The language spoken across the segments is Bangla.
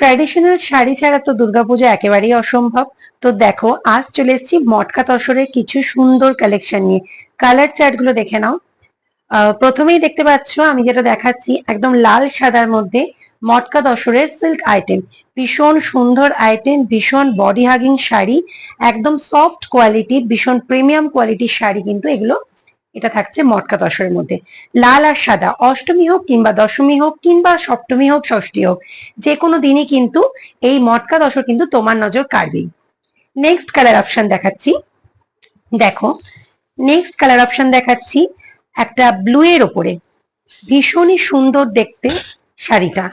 ট্র্যাডিশনাল শাড়ি ছাড়া তো দুর্গাপূজা একেবারেই অসম্ভব। তো দেখো, আজ চলে এসেছি মটকা তসরের কিছু সুন্দর কালেকশন নিয়ে। কালার চার্ট গুলো দেখে নাও। প্রথমেই দেখতে পাচ্ছ আমি যেটা দেখাচ্ছি একদম লাল সাদার মধ্যে মটকা তসরের সিল্ক আইটেম। ভীষণ সুন্দর আইটেম, ভীষণ বডি হাগিং শাড়ি, একদম সফট কোয়ালিটি, ভীষণ প্রিমিয়াম কোয়ালিটির শাড়ি কিন্তু এগুলো। এটা থাকছে মটকা তসরের মধ্যে লাল আর সাদা। অষ্টমী হোক কিংবা দশমী হোক কিংবা সপ্তমী হোক ষষ্ঠী হোক, যে কোনো দিনই কিন্তু এই মটকা তসর কিন্তু তোমার নজর কাড়বেই। নেক্সট কালার অপশন দেখাচ্ছি, দেখো নেক্সট কালার অপশন দেখাচ্ছি একটা ব্লু এর ওপরে। ভীষণই সুন্দর দেখতে শাড়িটা।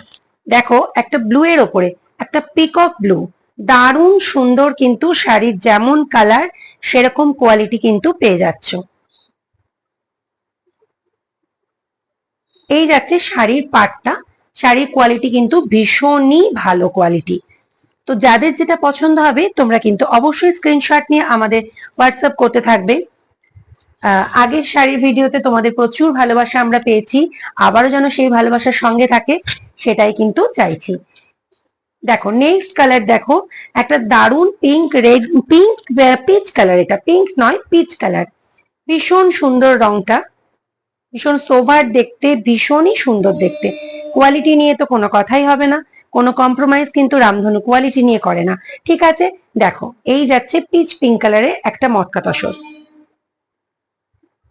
দেখো একটা ব্লু এর ওপরে একটা পিকক ব্লু, দারুণ সুন্দর কিন্তু শাড়ির যেমন কালার সেরকম কোয়ালিটি কিন্তু পেয়ে যাচ্ছ। এই যাচ্ছে শাড়ির পাটটা, শাড়ির কোয়ালিটি কিন্তু ভীষণই ভালো কোয়ালিটি। তো যাদের যেটা পছন্দ হবে তোমরা কিন্তু অবশ্যই স্ক্রিনশট নিয়ে আমাদের হোয়াটসঅ্যাপ করতে থাকবে। আগের শাড়ির ভিডিওতে তোমাদের প্রচুর ভালোবাসা আমরা পেয়েছি, আবারও যেন সেই ভালোবাসার সঙ্গে থাকে সেটাই কিন্তু চাইছি। দেখো নেক্সট কালার, দেখো একটা দারুণ pink red, pink peach colour, এটা পিঙ্ক নয় পিচ কালার। ভীষণ সুন্দর রংটা, ভীষণ সোভার দেখতে, ভীষণই সুন্দর দেখতে। কোয়ালিটি নিয়ে তো কোনো কথাই হবে না, কোনো কম্প্রোমাইজ কিন্তু রামধনু কোয়ালিটি নিয়ে করে না। ঠিক আছে, দেখো এই যাচ্ছে পিচ পিঙ্ক কালারে একটা মটকা তসর।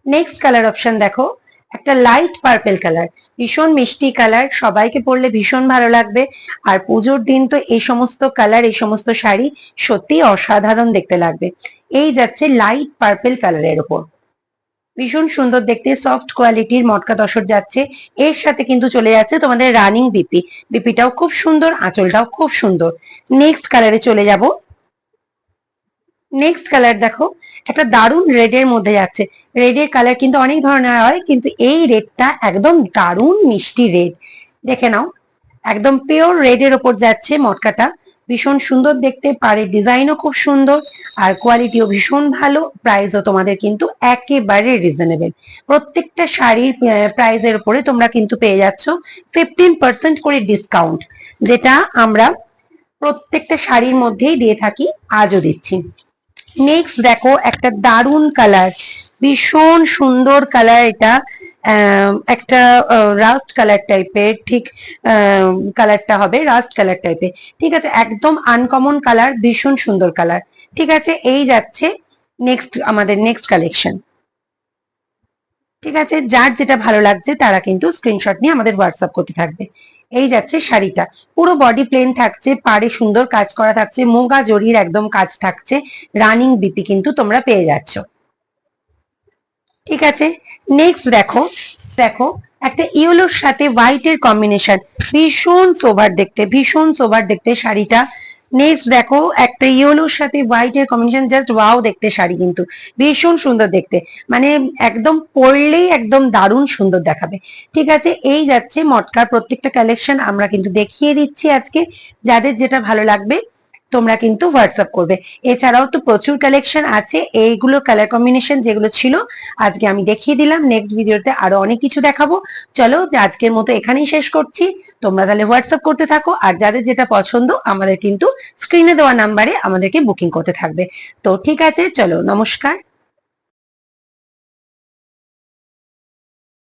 নেক্সট কালার অপশন দেখো একটা লাইট পার্পেল কালার, ভীষণ মিষ্টি কালার, সবাইকে পরলে ভীষণ ভালো লাগবে। আর পুজোর দিন তো এই সমস্ত কালার, এই সমস্ত শাড়ি সত্যি অসাধারণ দেখতে লাগবে। এই যাচ্ছে লাইট পার্পেল কালারের ওপর, ভীষণ সুন্দর দেখতে, সফট কোয়ালিটির মটকা তসর যাচ্ছে। এর সাথে কিন্তু চলে যাচ্ছে তোমাদের রানিং বিপি, বিপিটাও খুব সুন্দর, আঁচলটাও খুব সুন্দর। নেক্সট কালারে চলে যাব। নেক্সট কালার দেখো একটা দারুণ রেড এর মধ্যে যাচ্ছে। রেড এর কালার কিন্তু অনেক ধরনের হয়, কিন্তু এই রেডটা একদম দারুণ মিষ্টি রেড। দেখে নাও, একদম পিওর রেড এর ওপর যাচ্ছে মটকাটা, ভীষণ সুন্দর দেখতে, পাড়ের ডিজাইনও খুব সুন্দর, আর কোয়ালিটিও ভীষণ ভালো। প্রাইসও তোমাদের কিন্তু একেবারে রিজনেবল। প্রত্যেকটা শাড়ির প্রাইসের উপরে তোমরা কিন্তু পেয়ে যাচ্ছ 15% করে ডিসকাউন্ট, যেটা আমরা প্রত্যেকটা শাড়ির মধ্যেই দিয়ে থাকি, আজও দিচ্ছি। নেক্সট দেখো একটা দারুণ কালার, ভীষণ সুন্দর কালার, এটা একটা রাস্ট কালার টাইপের, ঠিক কালারটা হবে রাস্ট কালার টাইপের। ঠিক আছে, একদম আনকমন কালার, ভীষণ সুন্দর কালার। ঠিক আছে, এই যাচ্ছে নেক্সট আমাদের নেক্সট কালেকশন। ঠিক আছে, যার যেটা ভালো লাগছে তারা কিন্তু স্ক্রিনশট নিয়ে আমাদের হোয়াটসঅ্যাপ করতে থাকবে। এই যাচ্ছে শাড়িটা, পুরো বডি প্লেন থাকছে, পাড়ে সুন্দর কাজ করা থাকছে, মুগা জরির একদম কাজ থাকছে, রানিং বিপি কিন্তু তোমরা পেয়ে যাচ্ছ। ঠিক আছে, নেক্সট দেখো, দেখো একটা ইয়েলোর সাথে হোয়াইট এর কম্বিনেশন, ভীষণ সোভার দেখতে, ভীষণ সোভার দেখতে শাড়িটা। নেক্সট দেখো একটা ইয়েলোর সাথে হোয়াইট এর কম্বিনেশন, জাস্ট ওয়াও দেখতে শাড়ি, কিন্তু ভীষণ সুন্দর দেখতে, মানে একদম পরলেই একদম দারুণ সুন্দর দেখাবে। ঠিক আছে, এই যাচ্ছে মটকার প্রত্যেকটা কালেকশন আমরা কিন্তু দেখিয়ে দিচ্ছি আজকে। যাদের যেটা ভালো লাগবে তোমরা কিন্তু হোয়াটসঅ্যাপ করবে। এছাড়াও তো প্রচুর কালেকশন আছে, এইগুলো কালার কম্বিনেশন যেগুলো ছিল আজকে আমি দেখিয়ে দিলাম। নেক্সট ভিডিওতে আরো অনেক কিছু দেখাবো। চলো আজকের মতো এখানেই শেষ করছি, তোমরা তাহলে হোয়াটসঅ্যাপ করতে থাকো, আর যাদের যেটা পছন্দ আমাদের কিন্তু স্ক্রিনে দেওয়া নাম্বারে আমাদেরকে বুকিং করতে থাকবে। তো ঠিক আছে, চলো নমস্কার।